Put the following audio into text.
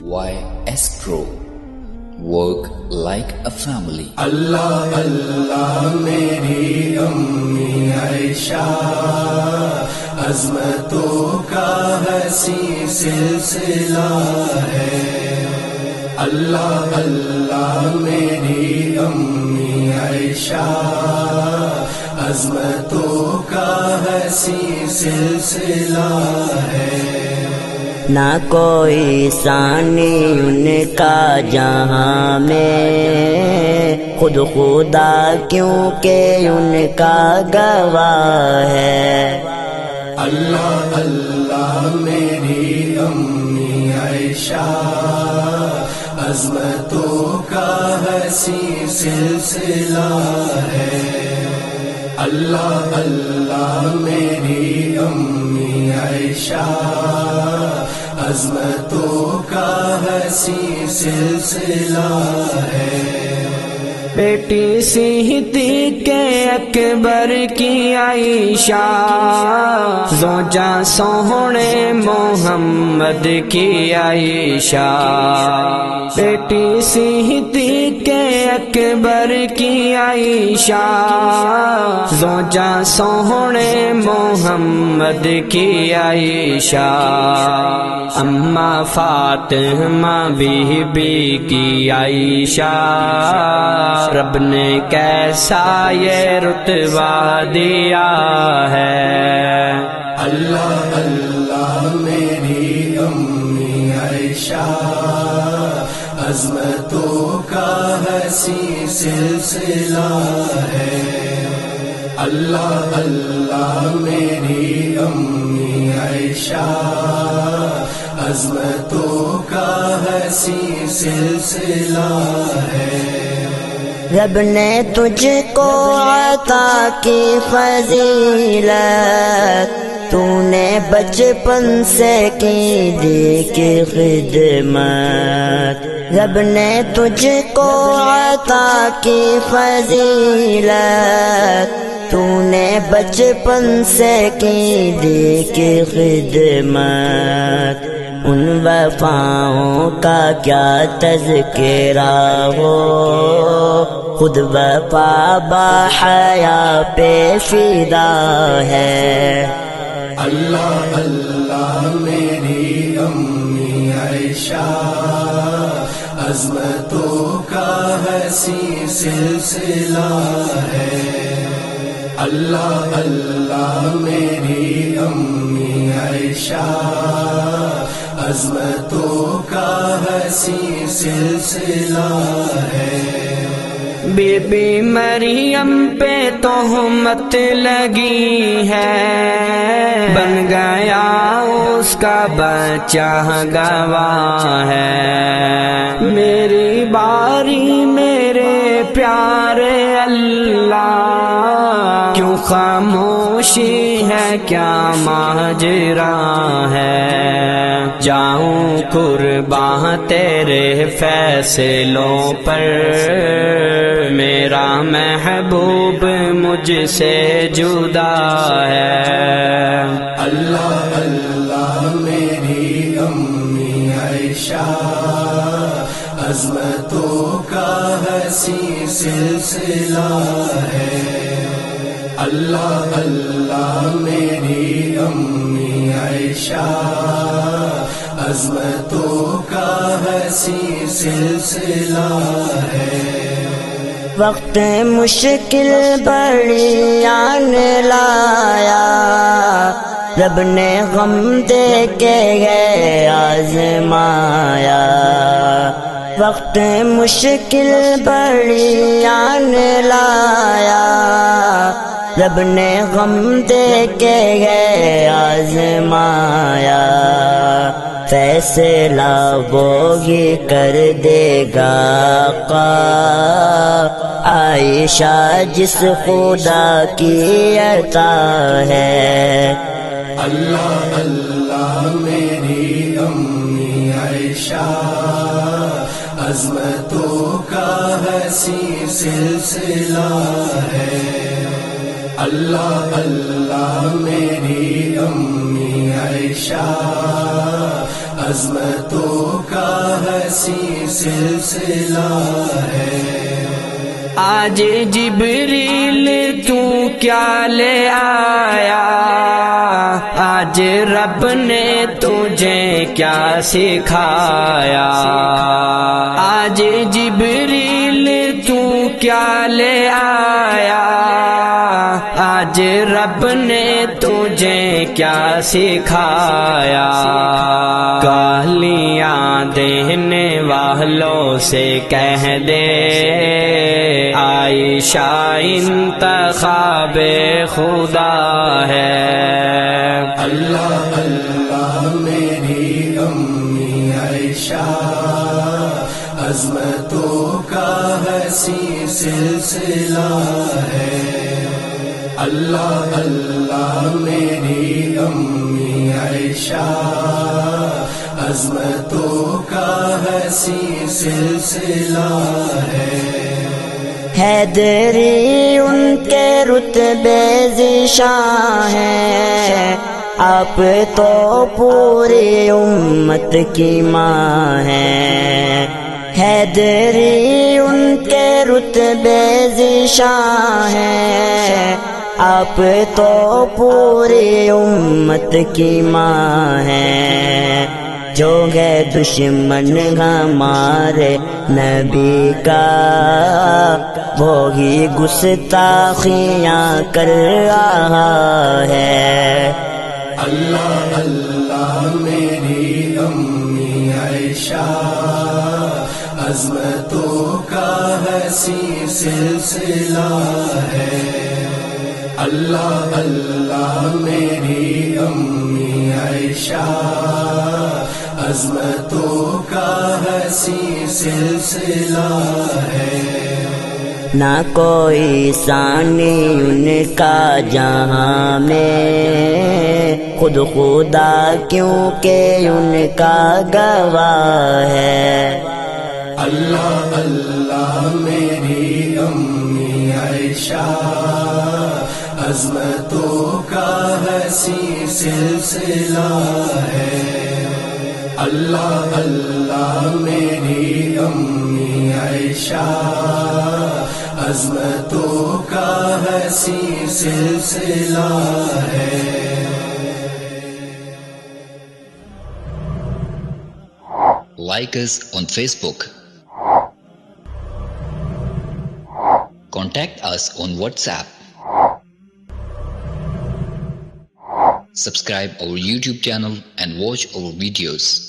YS Pro. Work like a family. اللہ اللہ میری امی عائشہ عظمتوں کا حسین سلسلہ ہے. اللہ اللہ میری امی عائشہ عظمتوں کا حسین سلسلہ ہے. نہ کوئی ثانی ان کا جہاں میں، خود خدا کیونکہ ان کا گواہ ہے. اللہ اللہ میری امی عائشہ عظمتوں کا حسین سلسلہ ہے. اللہ اللہ میری امی عائشہ عظمتوں کا حسین سلسلہ ہے. بیٹی سیہتی کے اکبر کی عائشہ، زوجہ سوہنے محمد کی عائشہ. بیٹی سیہتی کے اکبر کی عائشہ، زوجہ سوہنے محمد کی عائشہ. اماں فاطمہ بی بی کی عائشہ، رب نے کیسا یہ رتبہ دیا ہے. اللہ اللہ میری امی عائشہ عظمتوں کا حسین سلسلہ ہے. اللہ اللہ میری امی عائشہ عظمتوں کا حسین سلسلہ ہے. رب نے تجھ کو عطا کی فضیلت، تو نے بچپن سے کی دی کی خدمت. رب نے تجھ کو عطا کی فضیلت، تو نے بچپن سے کی دی کی خدمت. ان وفاؤں کا کیا تذکرہ ہو، خود وفا باحیا پہ فدا ہے. اللہ اللہ میری امی عائشہ عظمتوں کا حسین سلسلہ ہے. اللہ اللہ میری امی عائشہ عظمتوں کا حسین سلسلہ ہے. بی بی مریم پہ تہمت لگی ہے، بن گیا اس کا بچہ گواہ ہے. میری باری میرے پیارے اللہ، کیوں خاموشی ہے کیا ماجرا ہے. جاؤں قربان تیرے فیصلوں پر، میرا محبوب مجھ سے جدا ہے. اللہ اللہ میری امی عائشہ عظمتوں کا حسین سلسلہ ہے. اللہ اللہ میری امی عائشہ عظمتوں کا حسین سلسلہ ہے. وقت مشکل بڑی آن لایا، رب نے غم دے کے گئے آزمایا. وقت مشکل بڑی آن لایا، رب نے غم دے کے گئے آزمایا. فیصلہ وہی کر دے گا آقا، عائشہ جس خدا کی عطا ہے. اللہ اللہ میری امی عائشہ عظمتوں کا حسین سلسلہ ہے. اللہ اللہ میری امی عائشہ عظمتوں کا کا حسین سلسلہ ہے آج جبریل تو کیا لے آیا آج رب نے تجھے کیا سکھایا آج جبریل تو کیا لے آیا آج رب نے تجھے کیا سکھایا گالیاں دینے والوں سے کہہ دے عائشہ انتخاب خدا ہے اللہ اللہ میری امی عائشہ عظمتوں کا حسین سلسلہ ہے اللہ اللہ میری امی عائشہ عظمتوں کا حسین سلسلہ ہے حیدری ان کے رتبے ذیشاں ہیں آپ تو پوری امت کی ماں ہیں حیدری ان کے رتبے ذیشاں ہیں آپ تو پوری امت کی ماں ہیں جو ہے دشمن ہمارے نبی کا وہی گستاخیاں کر رہا ہے اللہ اللہ میری امی عائشہ عظمتوں کا حسین سلسلہ ہے اللہ اللہ میری امی عائشہ عظمتوں کا حسین سلسلہ ہے نہ کوئی ثانی ان کا جہاں میں خود خدا کیونکہ ان کا گواہ ہے اللہ اللہ میری امی عائشہ عظمتوں کا حسین سلسلہ ہے اللہ اللہ میری امی عائشہ عظمتوں کا حسین سلسلہ ہے Like us on Facebook. Contact us on WhatsApp. Subscribe our YouTube channel and watch our videos.